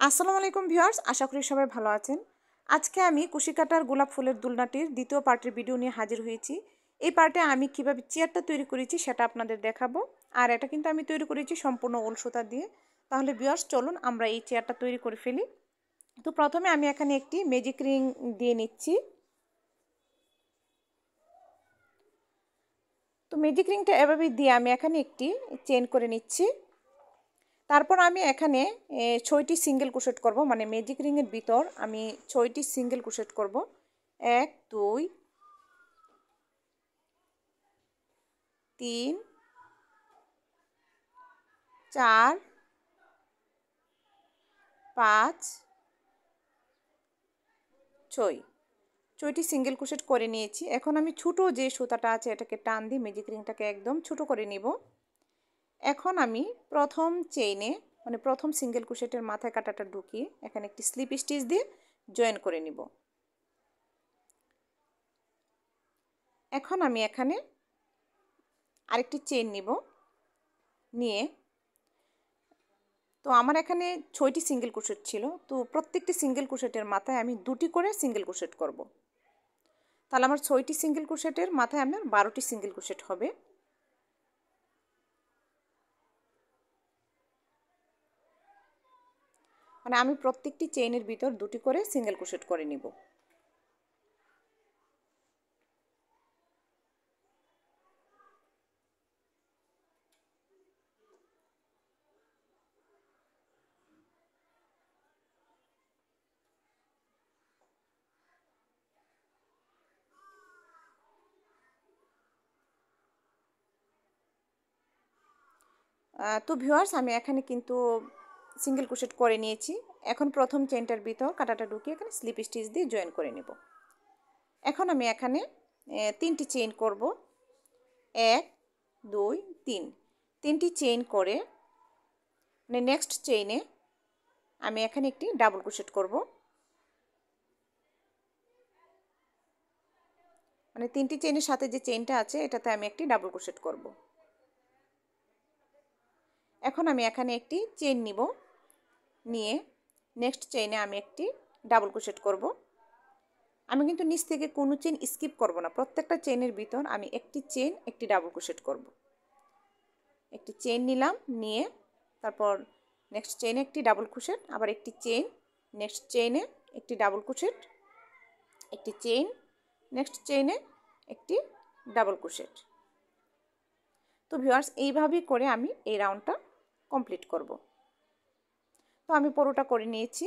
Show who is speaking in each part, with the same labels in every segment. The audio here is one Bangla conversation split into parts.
Speaker 1: আসসালামু আলাইকুম ভিউয়ার্স, আশা করি সবাই ভালো আছেন। আজকে আমি কুশি কাটার গোলাপ ফুলের দুলনাটির দ্বিতীয় পার্টের ভিডিও নিয়ে হাজির হয়েছি। এই পার্টে আমি কিভাবে চেয়ারটা তৈরি করেছি সেটা আপনাদের দেখাবো। আর এটা কিন্তু আমি তৈরি করেছি সম্পূর্ণ উল সুতা দিয়ে। তাহলে ভিউয়ার্স চলুন আমরা এই চেয়ারটা তৈরি করে ফেলি। তো প্রথমে আমি এখানে একটি ম্যাজিক রিং দিয়ে নিচ্ছি। তো ম্যাজিক রিংটা এভাবে দিয়ে আমি এখানে একটি চেইন করে নিচ্ছি। তারপর আমি এখানে 6টি সিঙ্গেল ক্রোশেট করব, মানে ম্যাজিক রিংয়ের ভিতর আমি 6টি সিঙ্গেল ক্রোশেট করব। 1 2 3 4 5 6টি সিঙ্গেল ক্রোশেট করে নিয়েছি। এখন আমি ছোটো যে সুতাটা আছে এটাকে টান দিয়ে ম্যাজিক রিংটাকে একদম ছোটো করে নিব। এখন আমি প্রথম চেইনে, মানে প্রথম সিঙ্গেল ক্রোশেটের মাথায় কাটাটা ঢুকিয়ে এখানে একটি স্লিপ স্টিচ দিয়ে জয়েন করে নিব। এখন আমি এখানে আরেকটি চেইন নিব, নিয়ে তো আমার এখানে 6টি সিঙ্গেল ক্রোশেট ছিল। তো প্রত্যেকটি সিঙ্গেল ক্রোশেটের মাথায় আমি 2টি করে সিঙ্গেল ক্রোশেট করব। তাহলে আমার 6টি সিঙ্গেল ক্রোশেটের মাথায় আমার 12টি সিঙ্গেল ক্রোশেট হবে। মানে আমি প্রত্যেকটি চেইনের ভিতর 2টি করে সিঙ্গেল ক্রোশেট করে নিব। তো ভিউয়ার্স আমি এখানে কিন্তু সিঙ্গেল ক্রোশেট করে নিয়েছি। এখন প্রথম চেইনটার ভিতর কাটাটা ঢুকিয়ে এখানে স্লিপ স্টিচ দিয়ে জয়েন করে নেব। এখন আমি এখানে 3টি চেইন করব। 1 2 3, 3টি চেইন করে মানে নেক্সট চেইনে আমি এখানে একটি ডাবল ক্রোশেট করব। মানে 3টি চেইনের সাথে যে চেইনটা আছে এটাতে আমি একটি ডাবল ক্রোশেট করব। এখন আমি এখানে একটি চেইন নিব, নিয়ে নেক্সট চেইনে আমি একটি ডাবল ক্রোশেট করব। আমি কিন্তু নিচ থেকে কোনো চেইন স্কিপ করব না, প্রত্যেকটা চেইনের ভিতর আমি একটি চেইন একটি ডাবল ক্রোশেট করব। একটি চেইন নিলাম, নিয়ে তারপর নেক্সট চেইনে একটি ডাবল ক্রোশেট, আবার একটি চেইন, নেক্সট চেইনে একটি ডাবল ক্রোশেট, একটি চেইন, নেক্সট চেইনে একটি ডাবল ক্রোশেট। তো ভিউয়ার্স এইভাবেই করে আমি এই রাউন্ডটা কমপ্লিট করব। তো আমি পুরোটা করে নিয়েছি।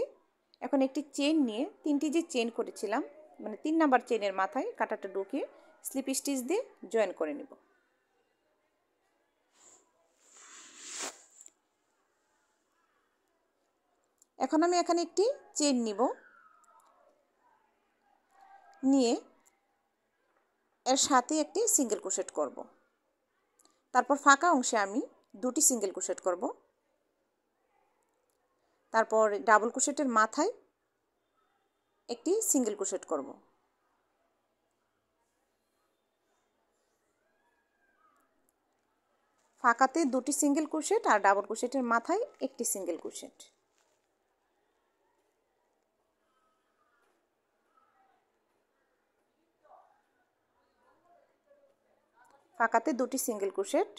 Speaker 1: এখন একটি চেইন নিয়ে 3টি যে চেইন করেছিলাম, মানে 3 নাম্বার চেইনের মাথায় কাটাটা ঢুকিয়ে স্লিপ স্টিচ দিয়ে জয়েন করে নেব। এখন আমি এখানে একটি চেইন নিব, নিয়ে এর সাথে একটি সিঙ্গেল ক্রোশেট করব। তারপর ফাঁকা অংশে আমি 2টি সিঙ্গেল ক্রোশেট করব। তারপর ডাবল ক্রোশেটের মাথায় একটি সিঙ্গেল ক্রোশেট করব। ফাঁকাতে 2টি সিঙ্গেল ক্রোশেট আর ডাবল ক্রোশেটের মাথায় একটি সিঙ্গেল ক্রোশেট। ফাঁকাতে 2টি সিঙ্গেল ক্রোশেট।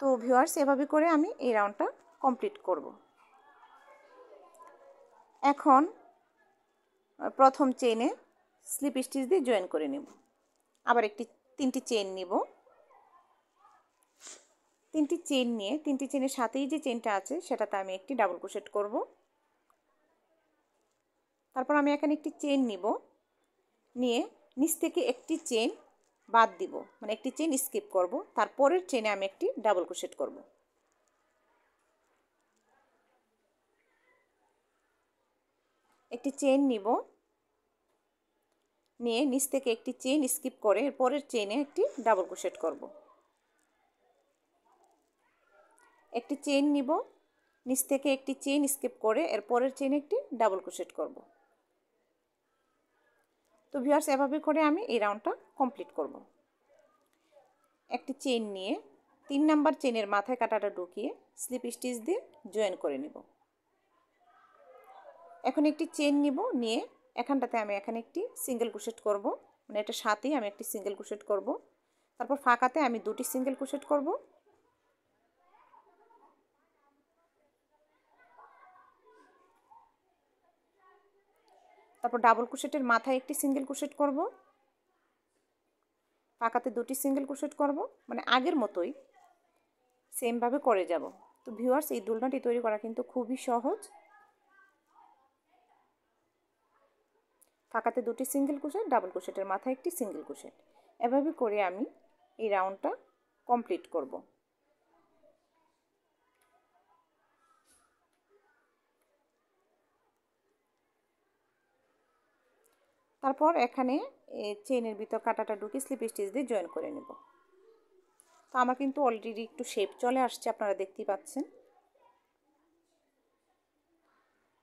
Speaker 1: তো ভিউয়ার্স এভাবে করে আমি এই রাউন্ডটা কমপ্লিট করব। এখন প্রথম চেইনে স্লিপ স্টিচ দিয়ে জয়েন করে নেব। আবার 3টি চেইন নিব। 3টি চেইন নিয়ে 3টি চেইনের সাথেই যে চেইনটা আছে সেটাতে আমি একটি ডাবল ক্রোশেট করব। তারপর আমি এখানে একটি চেইন নিব, নিয়ে নিচ থেকে একটি চেইন বাদ দিব, মানে একটি চেইন স্কিপ করব। তারপরের চেইনে আমি একটি ডাবল ক্রোশেট করব। একটি চেইন নিব, নিয়ে নিচ থেকে একটি চেইন স্কিপ করে এরপরের চেইনে একটি ডাবল ক্রোশেট করব। একটি চেইন নিব, নিচ থেকে একটি চেইন স্কিপ করে এরপরের চেইনে একটি ডাবল ক্রোশেট করব। তো ভিউয়ার্স এভাবে করে আমি এই রাউন্ডটা কমপ্লিট করব। একটি চেইন নিয়ে 3 নাম্বার চেনের মাথায় কাঁটাটা ঢুকিয়ে স্লিপ স্টিচ দিয়ে জয়েন করে নিব। এখন একটি চেন নিব, নিয়ে এখানটাতে আমি এখানে একটি সিঙ্গেল ক্রোশেট করব, মানে এটা সাথেই আমি একটি সিঙ্গেল ক্রোশেট করব। তারপর ফাঁকাতে আমি দুটি সিঙ্গেল ক্রোশেট করব। তারপর ডাবল ক্রোশেটের মাথায় একটি সিঙ্গেল ক্রোশেট করব, ফাঁকাতে দুটি সিঙ্গেল ক্রোশেট করব, মানে আগের মতোই সেমভাবে করে যাব। তো ভিউয়ার্স, এই দুলনাটি তৈরি করা কিন্তু খুবই সহজ। ফাঁকাতে দুটি সিঙ্গেল ক্রোশেট, ডাবল ক্রোশেটের মাথায় একটি সিঙ্গেল ক্রোশেট, এভাবে করে আমি এই রাউন্ডটা কমপ্লিট করব। তারপর এখানে চেইনের ভিতর কাঁটাটা ঢুকিয়ে স্লিপ স্টিচ দিয়ে জয়েন করে নেব। তো আমার কিন্তু অলরেডি একটু শেপ চলে আসছে, আপনারা দেখতেই পাচ্ছেন।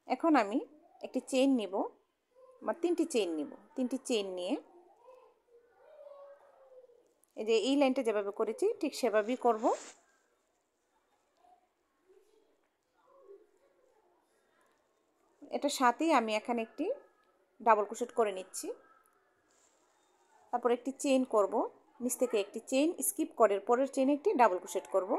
Speaker 1: এখন আমি একটি চেইন নিব, বা তিনটি চেইন নিব। তিনটি চেইন নিয়ে এই যে এই লাইনটা যেভাবে করেছি ঠিক সেভাবেই করব। এটার সাথেই আমি এখানে একটি ডাবল ক্রোশেট করে নিচ্ছি। তারপর একটি চেইন করব, নিচ থেকে একটি চেইন স্কিপ করে পরের চেইনে একটি ডাবল ক্রোশেট করব।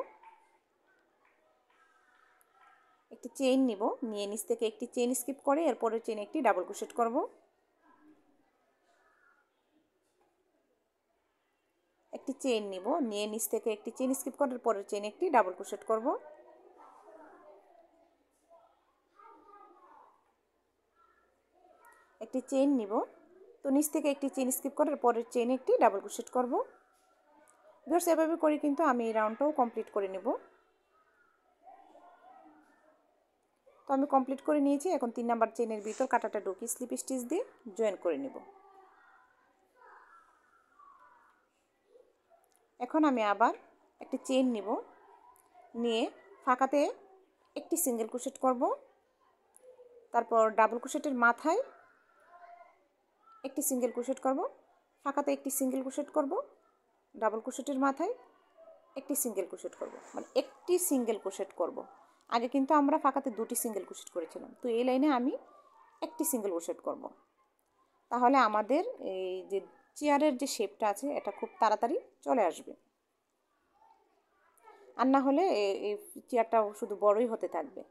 Speaker 1: একটি চেইন নিব, নিয়ে নিচ থেকে একটি চেইন স্কিপ করে এর পরের চেইনে একটি ডাবল ক্রোশেট করব। একটি চেইন নিব, নিয়ে নিচ থেকে একটি চেইন স্কিপ করে পরের চেইনে একটি ডাবল ক্রোশেট করব। একটি চেইন নিব, তো নিচ থেকে একটি চেইন স্কিপ করে পরের চেইনে একটি ডাবল ক্রোশেট করব। ভিউয়ার্স, এভাবে করে কিন্তু আমি এই রাউন্ডটাও কমপ্লিট করে নেব। তো আমি কমপ্লিট করে নিয়েছি। এখন 3 নাম্বার চেইনের ভিতর কাঁটাটা ঢুকিয়ে স্লিপ স্টিচ দিয়ে জয়েন করে নেব। এখন আমি আবার একটি চেইন নিব, নিয়ে ফাঁকাতে একটি সিঙ্গেল ক্রোশেট করব। তারপর ডাবল ক্রোশেটের মাথায় একটি সিঙ্গেল ক্রোশেট করব, ফাঁকাতে একটি সিঙ্গেল ক্রোশেট করব, ডাবল ক্রোশেটের মাথায় একটি সিঙ্গেল ক্রোশেট করব, মানে একটি সিঙ্গেল ক্রোশেট করব। আগে কিন্তু আমরা ফাঁকাতে দুটি সিঙ্গেল ক্রোশেট করেছিলাম, তো এই লাইনে আমি একটি সিঙ্গেল ক্রোশেট করব। তাহলে আমাদের এই যে চেয়ারের যে শেপটা আছে এটা খুব তাড়াতাড়ি চলে আসবে, আর না হলে এই চেয়ারটা শুধু বড়ই হতে থাকবে।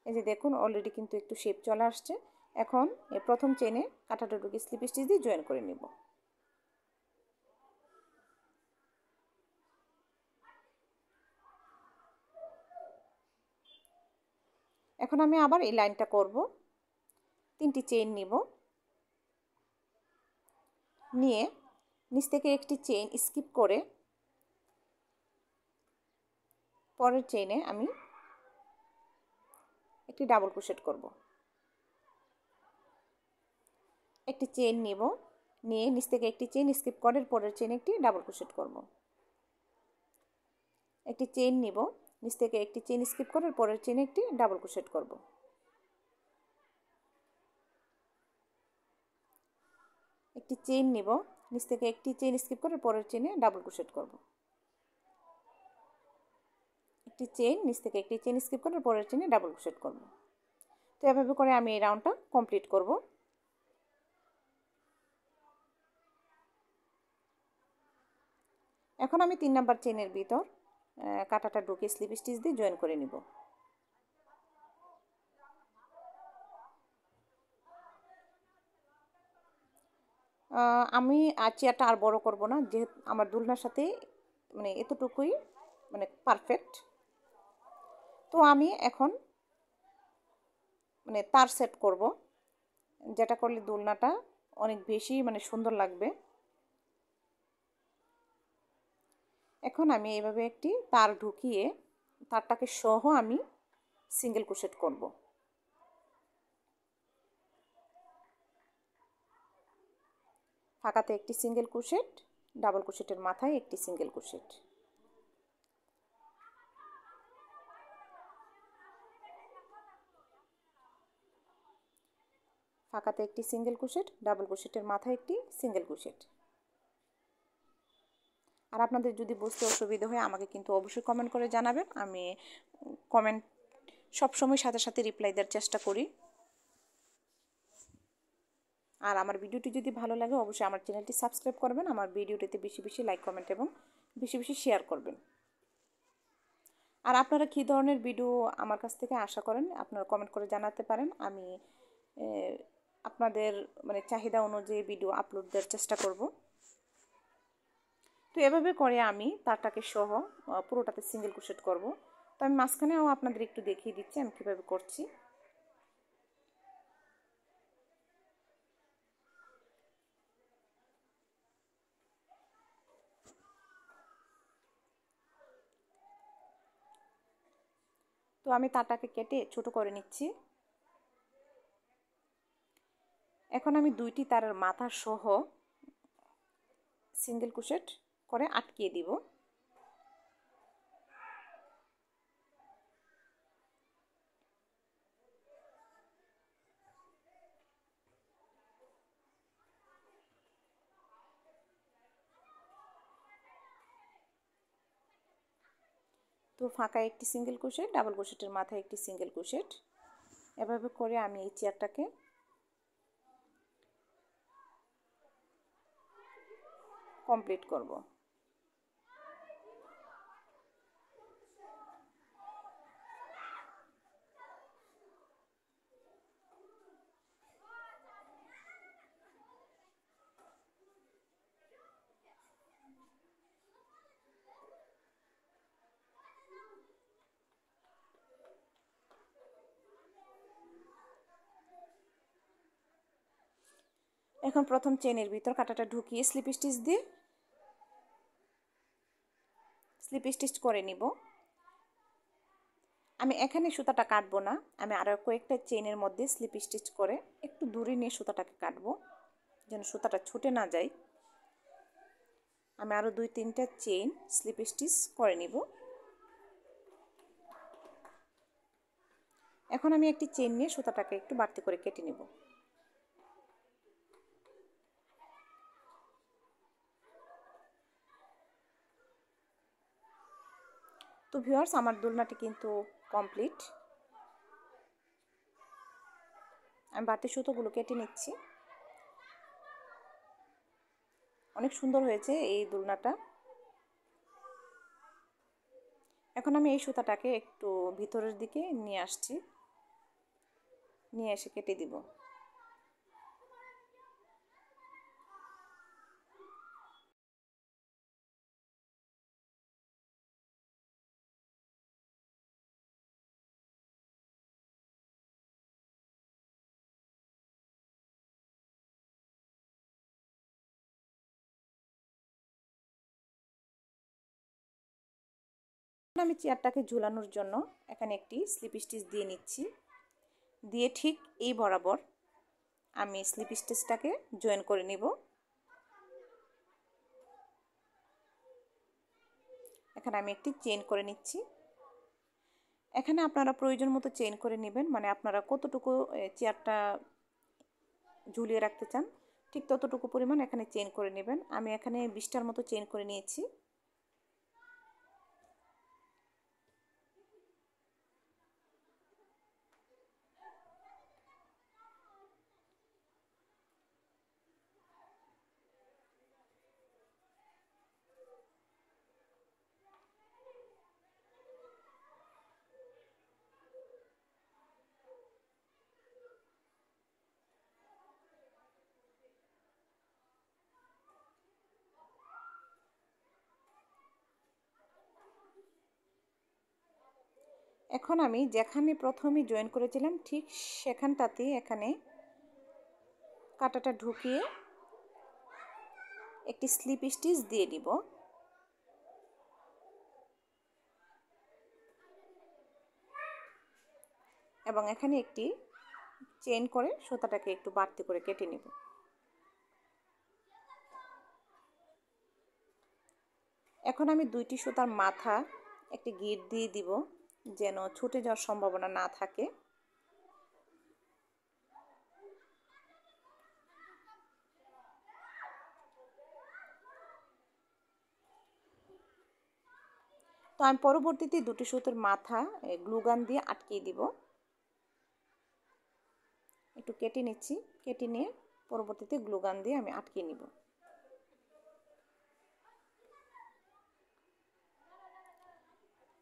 Speaker 1: এই যে দেখুন, অলরেডি কিন্তু একটু শেপ চলে আসছে। এখন এই প্রথম চেইনে কাঁটাটা ঢুকিয়ে স্লিপ স্টিচ দিয়ে জয়েন করে নেব। এখন আমি আবার এই লাইনটা করব। তিনটি চেইন নিব, নিয়ে নিচ থেকে একটি চেইন স্কিপ করে পরের চেইনে আমি একটি ডাবল ক্রোশেট করব। একটি চেইন নিব, নিয়ে নিচ থেকে একটি চেইন স্কিপ করে পরের চেইনে একটি ডাবল ক্রোশেট করব। একটি চেইন নিব, নিচ থেকে একটি চেইন স্কিপ করে পরের চেইনে একটি ডাবল ক্রোশেট করব। একটি চেইন নিব, নিচ থেকে একটি চেইন স্কিপ করে পরের চেইনে ডাবল ক্রোশেট করব। একটি চেইন, নিচ থেকে একটি চেইন স্কিপ করে পরের চেইনে ডাবল ক্রোশেট করব। তো এভাবে করে আমি এই রাউন্ডটা কমপ্লিট করব। এখন আমি 3 নাম্বার চেইনের ভিতর কাঁটাটা ঢুকিয়ে স্লিপ স্টিচ দিয়ে জয়েন করে নিব। আমি আর চেয়ারটা আর বড় করব না, যেহেতু আমার দুলনার সাথে মানে এতটুকুই মানে পারফেক্ট। তো আমি এখন মানে তার সেট করব, যেটা করলে দোলনাটা অনেক বেশি মানে সুন্দর লাগবে। এখন আমি এইভাবে একটি তার ঢুকিয়ে তারটাকে সহ আমি সিঙ্গেল ক্রোশেট করব। ফাঁকাতে একটি সিঙ্গেল ক্রোশেট, ডাবল ক্রোশেটের মাথায় একটি সিঙ্গেল ক্রোশেট। ফাঁকাতে একটি সিঙ্গেল ক্রোশেট, ডাবল ক্রোশেটের মাথায় একটি সিঙ্গেল ক্রোশেট। আর আপনাদের যদি বুঝতে অসুবিধা হয় আমাকে কিন্তু অবশ্যই কমেন্ট করে জানাবেন। আমি কমেন্ট সবসময় সাথে সাথে রিপ্লাই দেওয়ার চেষ্টা করি। আর আমার ভিডিওটি যদি ভালো লাগে অবশ্যই আমার চ্যানেলটি সাবস্ক্রাইব করবেন, আমার ভিডিওটিতে বেশি বেশি লাইক কমেন্ট এবং বেশি বেশি শেয়ার করবেন। আর আপনারা কী ধরনের ভিডিও আমার কাছ থেকে আশা করেন আপনারা কমেন্ট করে জানাতে পারেন। আমি আপনাদের মানে চাহিদা অনুযায়ী ভিডিও আপলোড দেওয়ার চেষ্টা করব। তো এভাবে করে আমি তারটাকে সহ পুরোটাতে সিঙ্গেল ক্রোশেট করব। তো আমি মাঝখানেও আপনাদের একটু দেখিয়ে দিচ্ছি আমি কীভাবে করছি। তো আমি তারটাকে কেটে ছোট করে নিচ্ছি। এখন আমি দুইটি তারের মাথা সহ সিঙ্গেল ক্রোশেট করে আটকিয়ে দিব। তো ফাঁকা একটি সিঙ্গেল ক্রোশেট, ডাবল ক্রোশেটের মাথায় একটি সিঙ্গেল ক্রোশেট, এভাবে করে আমি এই চেয়ারটাকে কমপ্লিট করব। এখন প্রথম চেনের ভিতর কাঁটাটা ঢুকিয়ে স্লিপ স্টিচ করে নিব। আমি এখানে সুতাটা কাটবো না, আমি আরও কয়েকটা চেনের মধ্যে স্লিপ স্টিচ করে একটু দূরে নিয়ে সুতাটাকে কাটবো যেন সুতাটা ছুটে না যায়। আমি আরও 2-3টা চেইন স্লিপ স্টিচ করে নিব। এখন আমি একটি চেইন নিয়ে সুতাটাকে একটু বাড়তি করে কেটে নিব। তো ভিউয়ার্স আমার দোলনাটি কিন্তু কমপ্লিট। আমি বাড়তি সুতোগুলো কেটে নিচ্ছি। অনেক সুন্দর হয়েছে এই দোলনাটা। এখন আমি এই সুতাটাকে একটু ভিতরের দিকে নিয়ে আসছি, নিয়ে এসে কেটে দিব। আমি চেয়ারটাকে ঝুলানোর জন্য এখানে একটি স্লিপ স্টিচ দিয়ে নিচ্ছি, দিয়ে ঠিক এই বরাবর আমি স্লিপ স্টিচটাকে জয়েন করে নিব। এখানে আমি একটি চেইন করে নিচ্ছি। এখানে আপনারা প্রয়োজন মতো চেইন করে নেবেন, মানে আপনারা কতটুকু চেয়ারটা ঝুলিয়ে রাখতে চান ঠিক ততটুকু পরিমাণ এখানে চেইন করে নেবেন। আমি এখানে 20টার মতো চেইন করে নিয়েছি। এখন আমি যেখানে প্রথমে জয়েন করেছিলাম ঠিক সেখানটাতে এখানে কাঁটাটা ঢুকিয়ে একটি স্লিপ স্টিচ দিয়ে দিব। এবং এখানে একটি চেইন করে সুতাটাকে একটু বাড়তি করে কেটে নেব। এখন আমি 2টি সুতার মাথা একটি গিঁট দিয়ে দিব যেন ছুটে যাওয়ার সম্ভাবনা না থাকে। তো আমি পরবর্তীতে দুটি সুতোর মাথা গ্লুগান দিয়ে আটকিয়ে দিব। একটু কেটে নিচ্ছি, কেটে নিয়ে পরবর্তীতে গ্লুগান দিয়ে আমি আটকিয়ে নিব।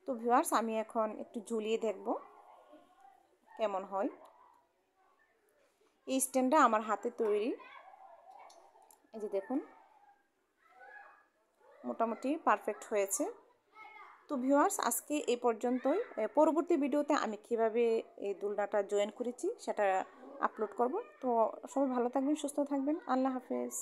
Speaker 1: তো ভিউয়ার্স, আমি এখন একটু ঝুলিয়ে দেখব কেমন হয়। এই স্ট্যান্ডটা আমার হাতে তৈরি, এই যে দেখুন মোটামুটি পারফেক্ট হয়েছে। তো ভিউয়ার্স, আজকে এই পর্যন্তই। পরবর্তী ভিডিওতে আমি কিভাবে এই দুলনাটা জয়েন করেছি সেটা আপলোড করব। তো সবাই ভালো থাকবেন, সুস্থ থাকবেন। আল্লাহ হাফেজ।